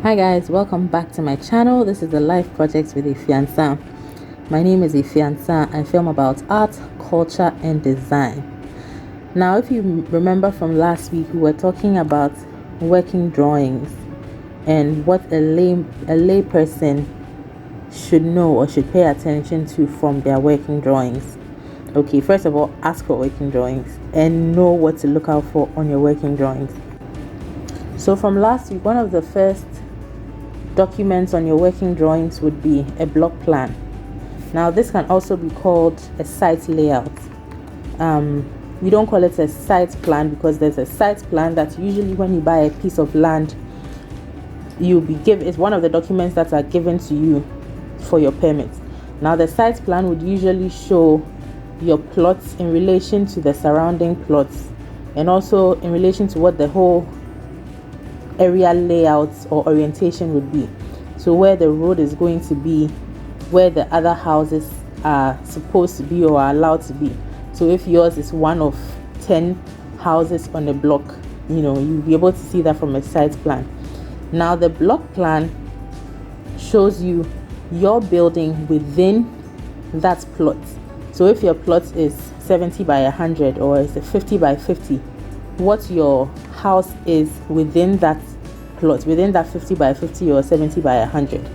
Hi guys, welcome back to my channel. This is the Life Project with Ifiansa. My name is Ifiansa. I film about art, culture and design. Now, if you remember from last week, we were talking about working drawings and what a lay person should know or should pay attention to from their working drawings. Okay, first of all, ask for working drawings and know what to look out for on your working drawings. So from last week, one of the first documents on your working drawings would be a block plan. Now this can also be called a site layout. We don't call it a site plan because there's a site plan that usually when you buy a piece of land, you'll be given. It's one of the documents that are given to you for your permit. Now the site plan would usually show your plots in relation to the surrounding plots and also in relation to what the whole area layouts or orientation would be. So where the road is going to be, where the other houses are supposed to be or are allowed to be. So if yours is one of 10 houses on a block, you'll be able to see that from a site plan. Now the block plan shows you your building within that plot. So if your plot is 70 by 100 or it's a 50 by 50, what your house is within that plot, within that 50 by 50 or 70 by 100.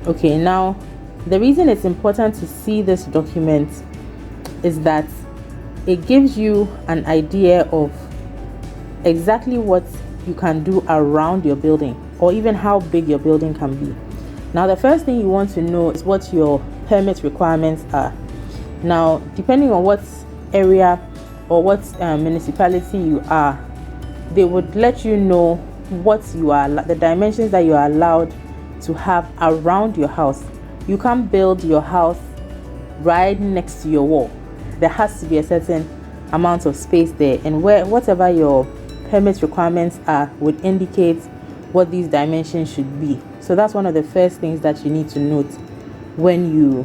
Okay, now the reason it's important to see this document is that it gives you an idea of exactly what you can do around your building or even how big your building can be. Now the first thing you want to know is what your permit requirements are. Now depending on what area or what municipality you are, they would let you know what you are, the dimensions that you are allowed to have around your house. You can't build your house right next to your wall. There has to be a certain amount of space there, and whatever your permit requirements are would indicate what these dimensions should be. So that's one of the first things that you need to note when you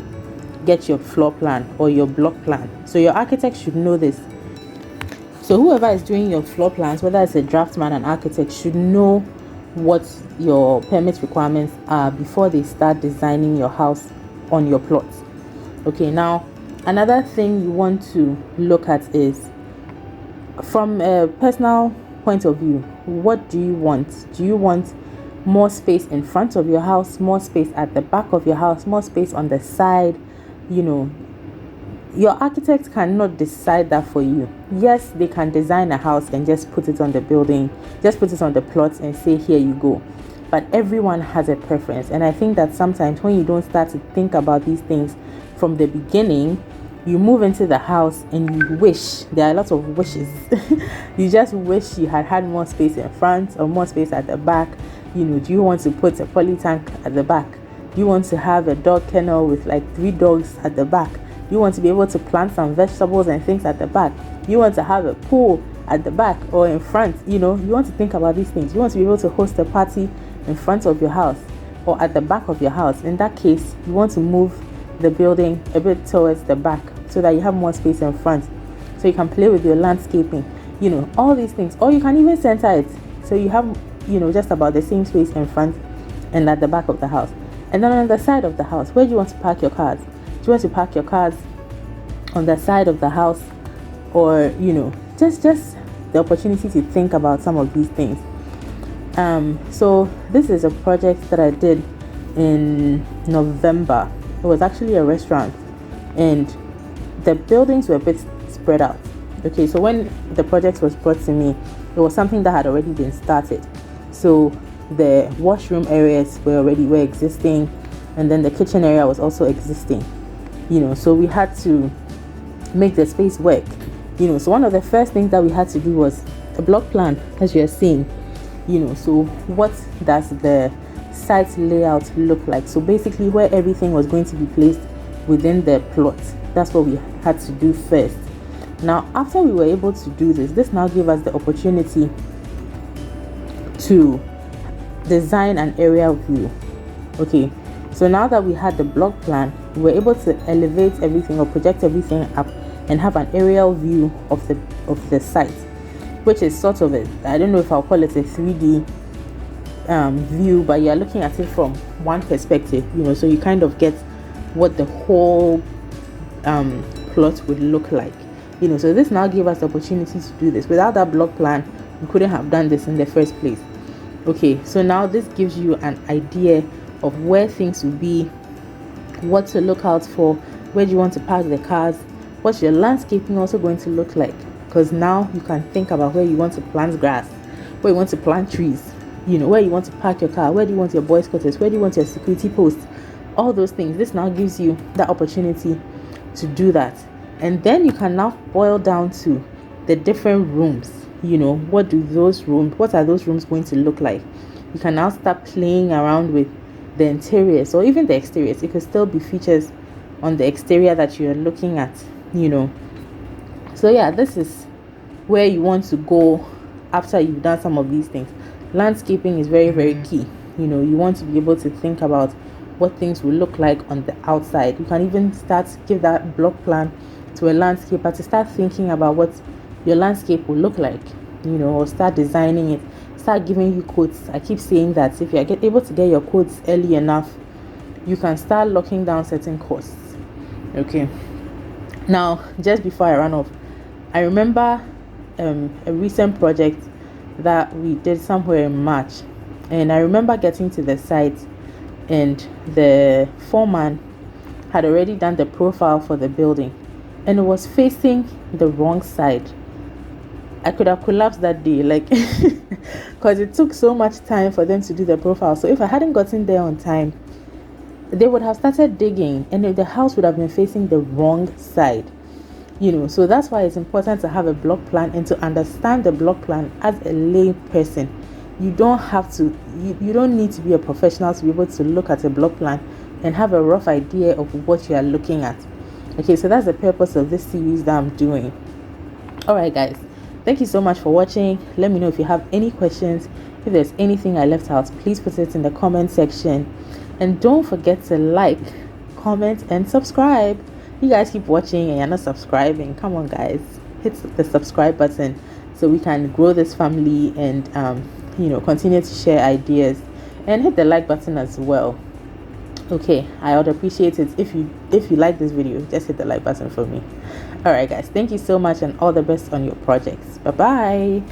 get your floor plan or your block plan. So your architect should know this. So whoever is doing your floor plans, whether it's a draftsman, an architect, should know what your permit requirements are before they start designing your house on your plots. Okay, now another thing you want to look at is from a personal point of view, what do you want? Do you want more space in front of your house, more space at the back of your house, more space on the side? Your architect cannot decide that for you. Yes, they can design a house and just put it on the building, just put it on the plots and say, here you go. But everyone has a preference. And I think that sometimes when you don't start to think about these things from the beginning, you move into the house and you wish, there are a lot of wishes. You just wish you had more space in front or more space at the back. Do you want to put a poly tank at the back? Do you want to have a dog kennel with like 3 dogs at the back? You want to be able to plant some vegetables and things at the back. You want to have a pool at the back or in front. You want to think about these things. You want to be able to host a party in front of your house or at the back of your house. In that case, you want to move the building a bit towards the back so that you have more space in front, so you can play with your landscaping, all these things. Or you can even center it so you have, just about the same space in front and at the back of the house. And then on the side of the house, where do you want to park your cars? Do you want to park your cars on the side of the house, or just the opportunity to think about some of these things. So this is a project that I did in November. It was actually a restaurant and the buildings were a bit spread out. Okay, so when the project was brought to me, it was something that had already been started. So the washroom areas were existing, and then the kitchen area was also existing. So we had to make the space work. So one of the first things that we had to do was a block plan, as you are seeing. So what does the site layout look like? So basically where everything was going to be placed within the plot. That's what we had to do first. Now after we were able to do this now gave us the opportunity to design an aerial view. Okay, so now that we had the block plan, we were able to elevate everything or project everything up and have an aerial view of the site, which is sort of I don't know if I'll call it a 3D view, but you're looking at it from one perspective, so you kind of get what the whole plot would look like. So this now gives us the opportunity to do this. Without that block plan, we couldn't have done this in the first place. Okay, so now this gives you an idea of where things will be, what to look out for, where do you want to park the cars, what's your landscaping also going to look like, because now you can think about where you want to plant grass, where you want to plant trees, where you want to park your car, where do you want your boys' quarters, where do you want your security post, all those things. This now gives you that opportunity to do that. And then you can now boil down to the different rooms. What are those rooms going to look like? You can now start playing around with the interiors or even the exteriors. It could still be features on the exterior that you're looking at, So yeah, this is where you want to go after you've done some of these things. Landscaping is very, very key. You want to be able to think about what things will look like on the outside. You can even give that block plan to a landscaper to start thinking about what your landscape will look like, or start designing it, start giving you quotes. I keep saying that if you're able to get your quotes early enough, you can start locking down certain costs. Okay, now just before I run off, I remember a recent project that we did somewhere in March, and I remember getting to the site and the foreman had already done the profile for the building, and it was facing the wrong side. I could have collapsed that day, because it took so much time for them to do the profile. So if I hadn't gotten there on time, they would have started digging and the house would have been facing the wrong side. So that's why it's important to have a block plan and to understand the block plan as a lay person. You don't need to be a professional to be able to look at a block plan and have a rough idea of what you are looking at. Okay, so that's the purpose of this series that I'm doing. All right, guys, thank you so much for watching. Let me know if you have any questions. If there's anything I left out, please put it in the comment section. And don't forget to like, comment, and subscribe. You guys keep watching and you're not subscribing. Come on, guys, hit the subscribe button so we can grow this family and continue to share ideas, and hit the like button as well. Okay, I would appreciate it if you like this video. Just hit the like button for me. All right, guys, thank you so much and all the best on your projects. Bye bye.